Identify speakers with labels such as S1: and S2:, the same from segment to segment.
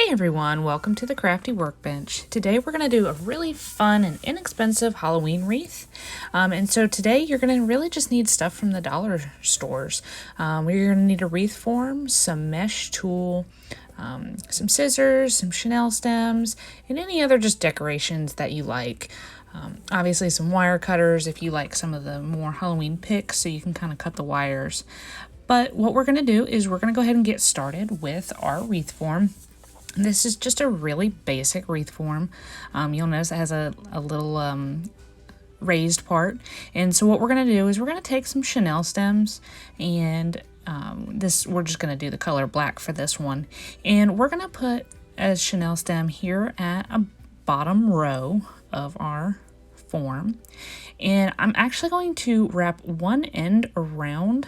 S1: Hey everyone, welcome to the Crafty Workbench. Today we're going to do a really fun and inexpensive Halloween wreath. And so today you're going to really just need stuff from the dollar stores. You're going to need a wreath form, some mesh tool, some scissors, some chenille stems, and any other just decorations that you like. Obviously some wire cutters if you like some of the more Halloween picks so you can kind of cut the wires. But what we're going to do is we're going to go ahead and get started with our wreath form. This is just a really basic wreath form. You'll notice it has a little raised part. And so what we're going to do is we're going to take some chenille stems and we're just going to do the color black for this one. And we're going to put a chenille stem here at a bottom row of our form. And I'm actually going to wrap one end around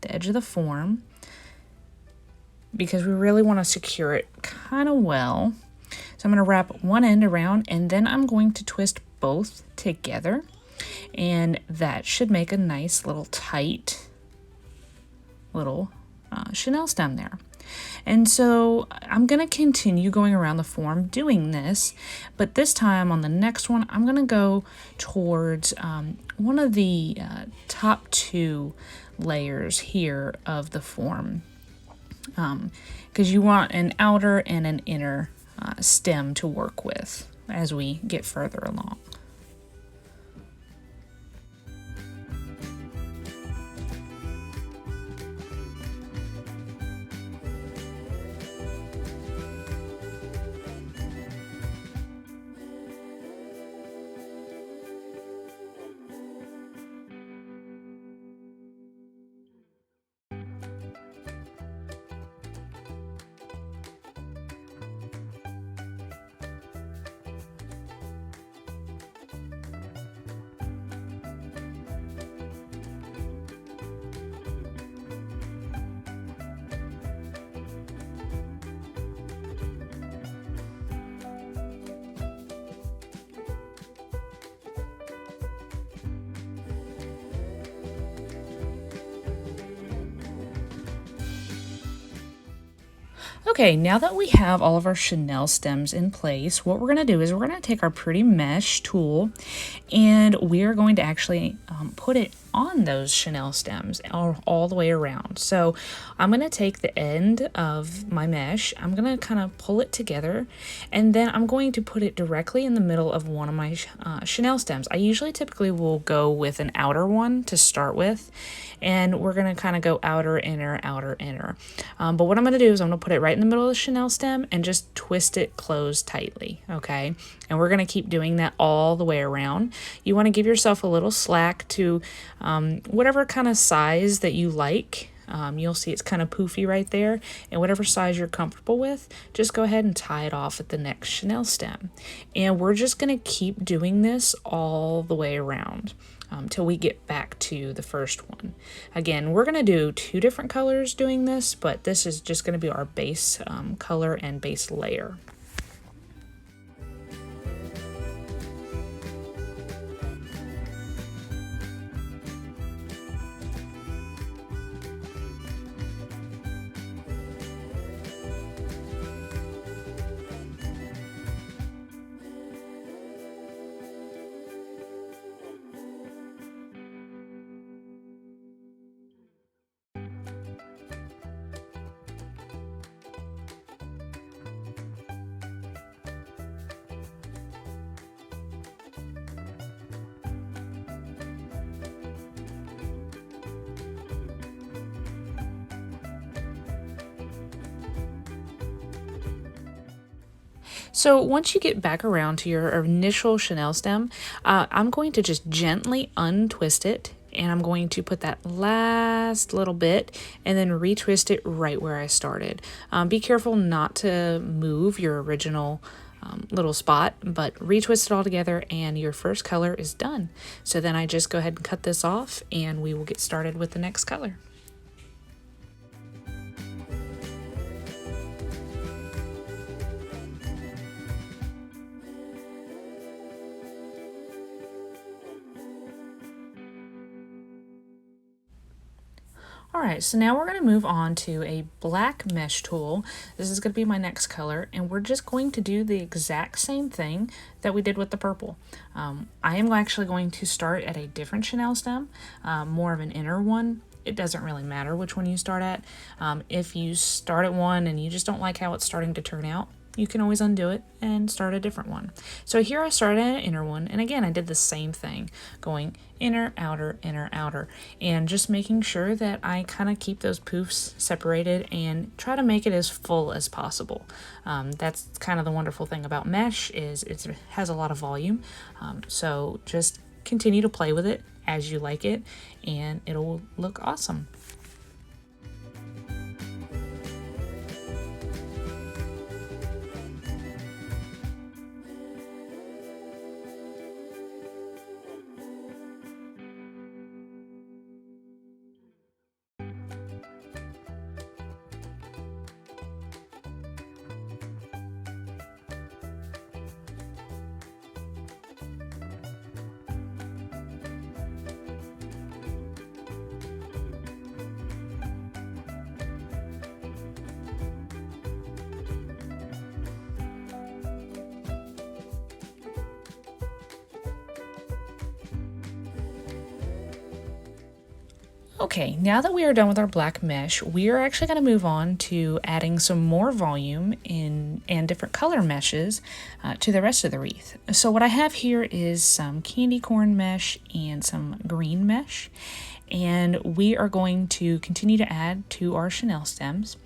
S1: the edge of the form because we really want to secure it kind of well. So I'm going to wrap one end around and then I'm going to twist both together, and that should make a nice little tight little chenille stem there. And so I'm going to continue going around the form doing this, but this time on the next one I'm going to go towards one of the top two layers here of the form, because you want an outer and an inner stem to work with as we get further along. Okay, now that we have all of our chenille stems in place, what we're going to do is we're going to take our pretty mesh tool and we're going to actually put it on those chenille stems all the way around. So I'm going to take the end of my mesh, I'm going to kind of pull it together, and then I'm going to put it directly in the middle of one of my chenille stems. I usually typically will go with an outer one to start with, and we're going to kind of go outer, inner, outer, inner. But what I'm going to do is I'm going to put it right in the middle of the chenille stem and just twist it closed tightly, okay? And we're going to keep doing that all the way around. You want to give yourself a little slack to whatever kind of size that you like. You'll see it's kind of poofy right there, and whatever size you're comfortable with, just go ahead and tie it off at the next chenille stem. And we're just going to keep doing this all the way around till we get back to the first one. Again, we're going to do two different colors doing this, but this is just going to be our base color and base layer. So once you get back around to your initial chenille stem, I'm going to just gently untwist it, and I'm going to put that last little bit and then retwist it right where I started. Be careful not to move your original little spot, but retwist it all together and your first color is done. So then I just go ahead and cut this off and we will get started with the next color. All right, so now we're going to move on to a black mesh tool. This is going to be my next color, and we're just going to do the exact same thing that we did with the purple. I am actually going to start at a different chenille stem, more of an inner one. It doesn't really matter which one you start at. If you start at one and you just don't like how it's starting to turn out, you can always undo it and start a different one. So here I started at an inner one, and again I did the same thing, going inner, outer, and just making sure that I kind of keep those poofs separated and try to make it as full as possible. That's kind of the wonderful thing about mesh, is it has a lot of volume, so just continue to play with it as you like it and it'll look awesome. Okay, now that we are done with our black mesh, we are actually going to move on to adding some more volume in and different color meshes to the rest of the wreath. So what I have here is some candy corn mesh and some green mesh, and we are going to continue to add to our chenille stems.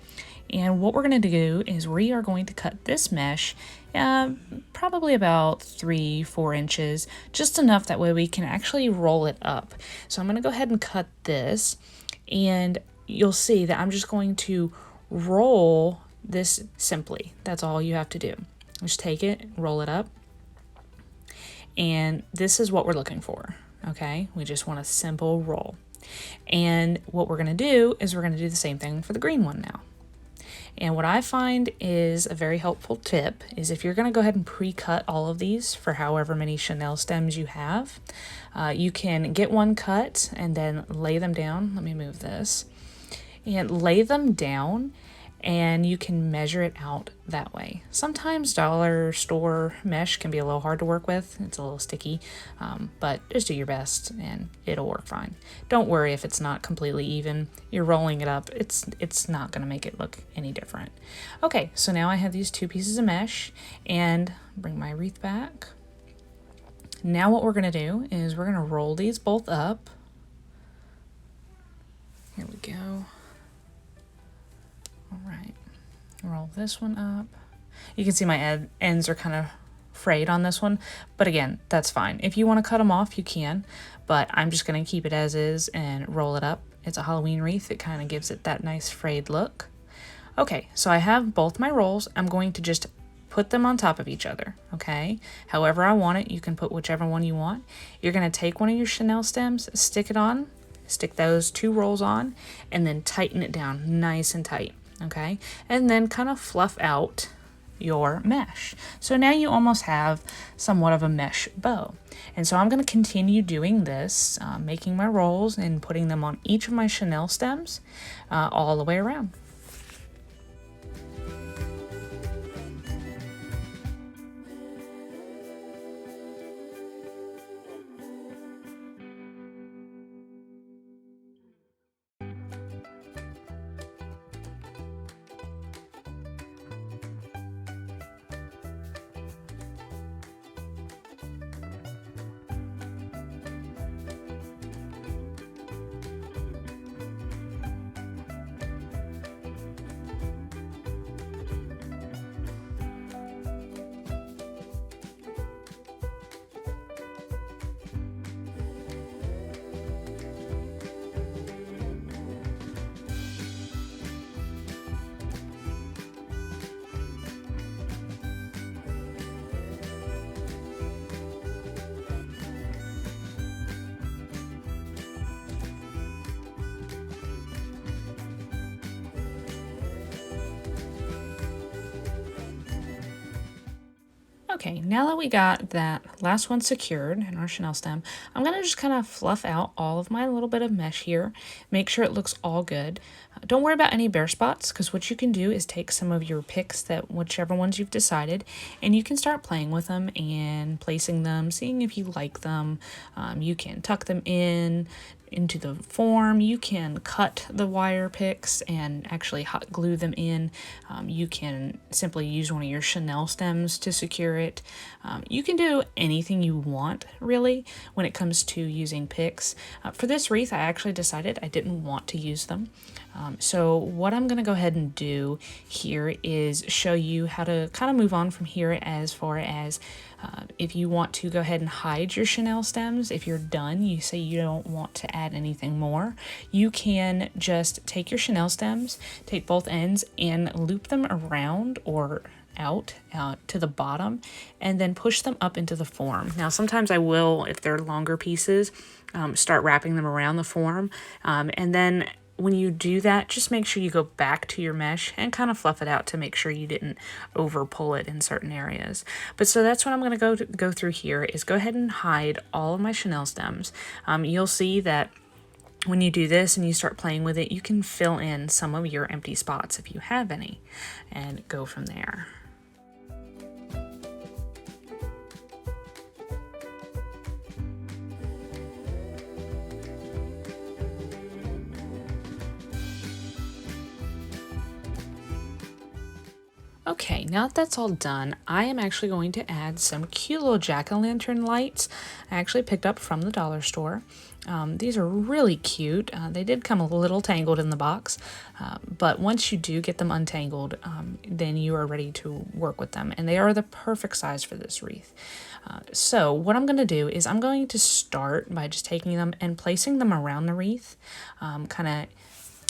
S1: And what we're going to do is we are going to cut this mesh probably about 3-4 inches, just enough that way we can actually roll it up. So I'm going to go ahead and cut this, and you'll see that I'm just going to roll this simply. That's all you have to do. Just take it, roll it up, and this is what we're looking for. Okay, we just want a simple roll. And what we're going to do is we're going to do the same thing for the green one now. And what I find is a very helpful tip is if you're going to go ahead and pre-cut all of these for however many chenille stems you have, you can get one cut and then lay them down. Let me move this. And lay them down, and you can measure it out that way. Sometimes dollar store mesh can be a little hard to work with. It's a little sticky, but just do your best and it'll work fine. Don't worry if it's not completely even. You're rolling it up. It's not going to make it look any different. Okay, so now I have these two pieces of mesh, and bring my wreath back. Now what we're going to do is we're going to roll these both up. Here we go. All right, roll this one up. You can see my ends are kind of frayed on this one, but again, that's fine. If you want to cut them off, you can, but I'm just going to keep it as is and roll it up. It's a Halloween wreath. It kind of gives it that nice frayed look. Okay, so I have both my rolls. I'm going to just put them on top of each other, okay? However I want it, you can put whichever one you want. You're going to take one of your chenille stems, stick it on, stick those two rolls on, and then tighten it down nice and tight. Okay, and then kind of fluff out your mesh. So now you almost have somewhat of a mesh bow. And so I'm going to continue doing this, making my rolls and putting them on each of my chenille stems all the way around. Okay, now that we got got that last one secured in our chenille stem, I'm going to just kind of fluff out all of my little bit of mesh here, make sure it looks all good. Don't worry about any bare spots, because what you can do is take some of your picks, that whichever ones you've decided, and you can start playing with them and placing them, seeing if you like them. You can tuck them into the form. You can cut the wire picks and actually hot glue them in. You can simply use one of your chenille stems to secure it. You can do anything you want, really, when it comes to using picks. For this wreath, I actually decided I didn't want to use them. So what I'm going to go ahead and do here is show you how to kind of move on from here, as far as if you want to go ahead and hide your chenille stems. If you're done, you say you don't want to add anything more, you can just take your chenille stems, take both ends and loop them around or out to the bottom, and then push them up into the form. Now sometimes I will, if they're longer pieces, start wrapping them around the form, and then when you do that, just make sure you go back to your mesh and kind of fluff it out to make sure you didn't over pull it in certain areas. But so that's what I'm going to go through here, is go ahead and hide all of my chenille stems. You'll see that when you do this and you start playing with it, you can fill in some of your empty spots if you have any, and go from there. Okay, now that that's all done, I am actually going to add some cute little jack-o'-lantern lights I actually picked up from the dollar store. These are really cute. They did come a little tangled in the box, but once you do get them untangled, then you are ready to work with them, and they are the perfect size for this wreath. So what I'm going to do is I'm going to start by just taking them and placing them around the wreath, kind of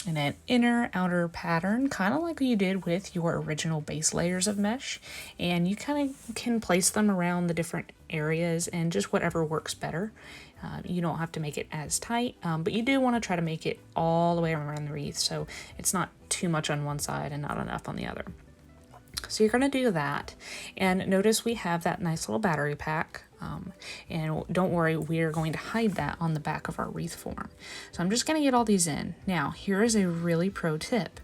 S1: in an inner outer pattern, kind of like you did with your original base layers of mesh, and you kind of can place them around the different areas and just whatever works better. You don't have to make it as tight, but you do want to try to make it all the way around the wreath so it's not too much on one side and not enough on the other. So you're going to do that, and notice we have that nice little battery pack, and don't worry, we're going to hide that on the back of our wreath form. So I'm just going to get all these in. Now here is a really pro tip.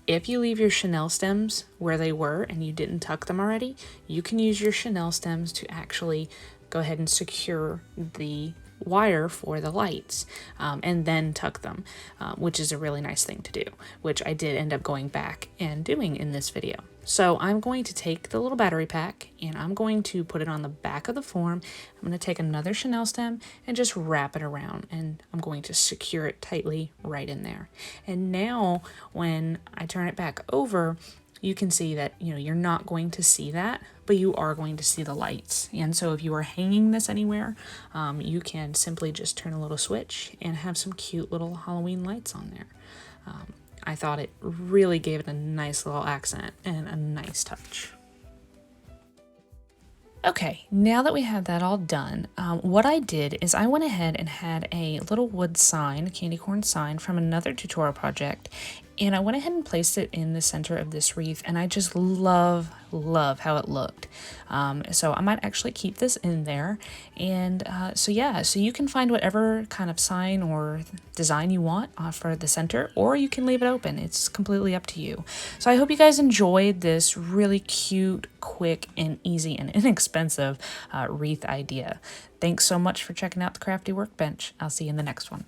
S1: If you leave your chenille stems where they were and you didn't tuck them already, you can use your chenille stems to actually go ahead and secure the wire for the lights, and then tuck them, which is a really nice thing to do, which I did end up going back and doing in this video. So I'm going to take the little battery pack and I'm going to put it on the back of the form. I'm going to take another chenille stem and just wrap it around, and I'm going to secure it tightly right in there. And now when I turn it back over, you can see that, you're not going to see that, but you are going to see the lights. And so if you are hanging this anywhere, you can simply just turn a little switch and have some cute little Halloween lights on there. I thought it really gave it a nice little accent and a nice touch. Okay, now that we have that all done, what I did is I went ahead and had a little wood sign, a candy corn sign from another tutorial project, and I went ahead and placed it in the center of this wreath, and I just love how it looked. So I might actually keep this in there, and so you can find whatever kind of sign or design you want for the center, or you can leave it open. It's completely up to you. So I hope you guys enjoyed this really cute, quick, and easy and inexpensive wreath idea. Thanks so much for checking out the Crafty Workbench. I'll see you in the next one.